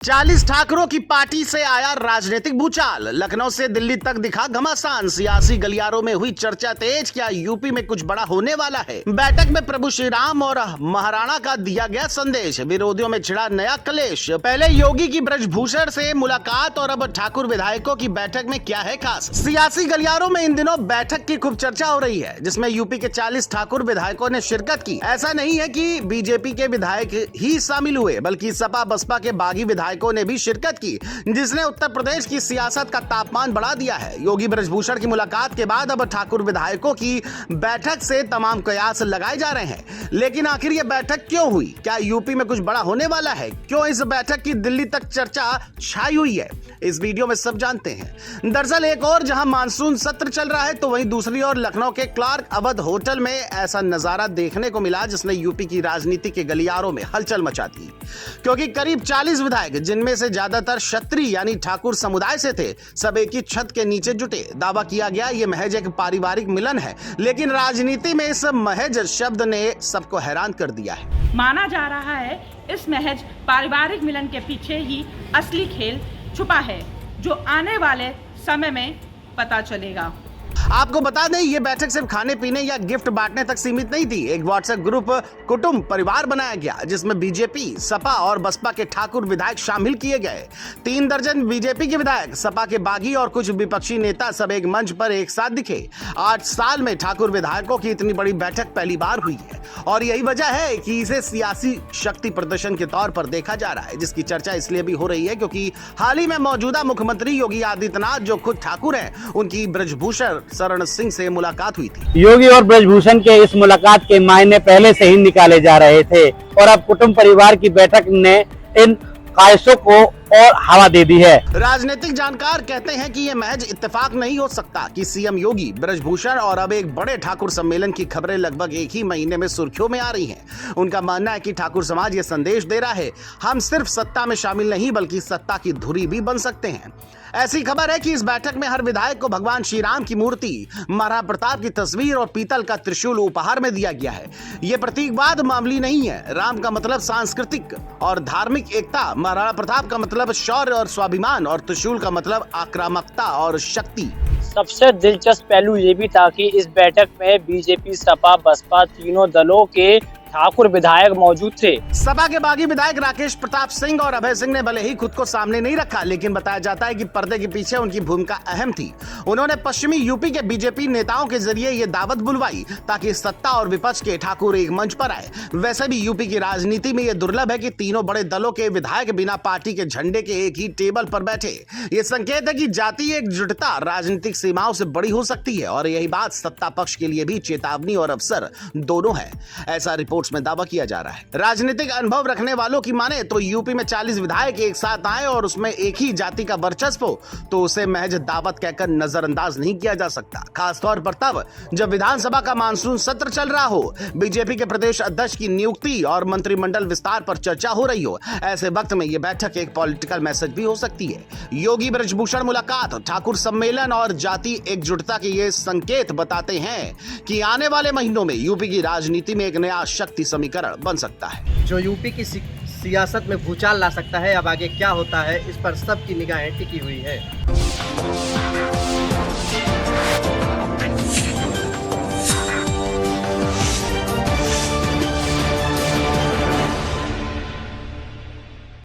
40 ठाकरों की पार्टी से आया राजनीतिक भूचाल। लखनऊ से दिल्ली तक दिखा घमासान। सियासी गलियारों में हुई चर्चा तेज। क्या यूपी में कुछ बड़ा होने वाला है? बैठक में प्रभु श्री राम और महाराणा का दिया गया संदेश। विरोधियों में छिड़ा नया कलेश। पहले योगी की ब्रजभूषण से मुलाकात और अब ठाकुर विधायकों की बैठक में क्या है खास? सियासी गलियारों में इन दिनों बैठक की खूब चर्चा हो रही है, जिसमें यूपी के 40 ठाकुर विधायकों ने शिरकत की। ऐसा नहीं है कि बीजेपी के विधायक ही शामिल हुए, बल्कि सपा बसपा के बागी विधायकों ने भी शिरकत की, जिसने उत्तर प्रदेश की सियासत का तापमान बढ़ा दिया है। योगी ब्रजभूषण की मुलाकात के बाद अब ठाकुर विधायकों की बैठक से तमाम कयास लगाए जा रहे हैं। लेकिन आखिर यह बैठक क्यों हुई? क्या यूपी में कुछ बड़ा होने वाला है? क्यों इस बैठक की दिल्ली तक चर्चा छाई हुई है? इस वीडियो में सब जानते हैं। दरअसल एक और जहां मानसून सत्र चल रहा है, तो वहीं दूसरी ओर लखनऊ के क्लार्क अवध होटल में ऐसा नजारा देखने को मिला, जिसने यूपी की राजनीति के गलियारों में हलचल मचा दी। क्योंकि करीब 40 विधायक, जिनमें से ज्यादातर क्षत्रिय यानी ठाकुर समुदाय से थे, सब एक ही छत के नीचे जुटे। दावा किया गया ये महज एक पारिवारिक मिलन है, लेकिन राजनीति में इस महज शब्द ने सबको हैरान कर दिया है। माना जा रहा है इस महज पारिवारिक मिलन के पीछे ही असली खेल छुपा है, जो आने वाले समय में पता चलेगा। आपको बता दें, ये बैठक सिर्फ खाने पीने या गिफ्ट बांटने तक सीमित नहीं थी। एक व्हाट्सएप ग्रुप कुटुंब परिवार बनाया गया, जिसमें बीजेपी, सपा और बसपा के ठाकुर विधायक शामिल किए गए। 3 दर्जन बीजेपी के विधायक, सपा के बागी और कुछ विपक्षी नेता सब एक मंच पर एक साथ दिखे। 8 साल में ठाकुर विधायकों की इतनी बड़ी बैठक पहली बार हुई है, और यही वजह है कि इसे सियासी शक्ति प्रदर्शन के तौर पर देखा जा रहा है। जिसकी चर्चा इसलिए भी हो रही है क्योंकि हाल ही में मौजूदा मुख्यमंत्री योगी आदित्यनाथ, जो खुद ठाकुर हैं, उनकी ब्रजभूषण शरण सिंह से मुलाकात हुई थी। योगी और ब्रजभूषण के इस मुलाकात के मायने पहले से ही निकाले जा रहे थे, और अब कुटुंब परिवार की बैठक ने इन ख्वाहिशों को और हवा दे दी है। राजनीतिक जानकार कहते हैं कि यह महज इत्तेफाक नहीं हो सकता कि सीएम योगी, ब्रजभूषण और अब एक बड़े ठाकुर सम्मेलन की खबरें लगभग एक ही महीने में सुर्खियों में आ रही हैं। उनका मानना है कि ठाकुर समाज ये संदेश दे रहा है, हम सिर्फ सत्ता में शामिल नहीं बल्कि सत्ता की धुरी भी बन सकते हैं। ऐसी खबर है कि इस बैठक में हर विधायक को भगवान श्री राम की मूर्ति, महाराणा प्रताप की तस्वीर और पीतल का त्रिशूल उपहार में दिया गया है। ये प्रतीकवाद मामूली नहीं है। राम का मतलब सांस्कृतिक और धार्मिक एकता, महाराणा प्रताप का मतलब शौर्य और स्वाभिमान, और त्रिशूल का मतलब आक्रामकता और शक्ति। सबसे दिलचस्प पहलू ये भी था कि इस बैठक में बीजेपी, सपा, बसपा तीनों दलों के ठाकुर विधायक मौजूद थे। सपा के बागी विधायक राकेश प्रताप सिंह और अभय सिंह ने भले ही खुद को सामने नहीं रखा, लेकिन बताया जाता है कि पर्दे के पीछे उनकी भूमिका अहम थी। उन्होंने पश्चिमी यूपी के बीजेपी नेताओं के जरिए ये दावत बुलवाई ताकि सत्ता और विपक्ष के ठाकुर एक मंच पर आए। वैसे भी यूपी की राजनीति में यह दुर्लभ है कि तीनों बड़े दलों के विधायक बिना पार्टी के झंडे के एक ही टेबल पर बैठे। ये संकेत है कि जातीय एकजुटता राजनीतिक सीमाओं से बड़ी हो सकती है, और यही बात सत्ता पक्ष के लिए भी चेतावनी और अवसर दोनों है, ऐसा रिपोर्ट्स में दावा किया जा रहा है। राजनीतिक अनुभव रखने वालों की माने तो यूपी में 40 विधायक एक साथ आए और उसमें एक ही जाति का वर्चस्व हो, तो उसे महज दावत कहकर नजरअंदाज नहीं किया जा सकता। खासतौर पर तब जब विधानसभा का मानसून सत्र चल रहा हो, बीजेपी के प्रदेश अध्यक्ष की नियुक्ति और मंत्रिमंडल विस्तार पर चर्चा हो रही हो। ऐसे वक्त में यह बैठक एक पॉलिटिकल मैसेज भी हो सकती है। योगी ब्रजभूषण मुलाकात, ठाकुर सम्मेलन और जाति एकजुटता के ये संकेत बताते हैं कि आने वाले महीनों में यूपी की राजनीति में एक नया शक्ति समीकरण बन सकता है, जो यूपी की सियासत में भूचाल ला सकता है। अब आगे क्या होता है, इस पर सबकी निगाहें टिकी हुई है।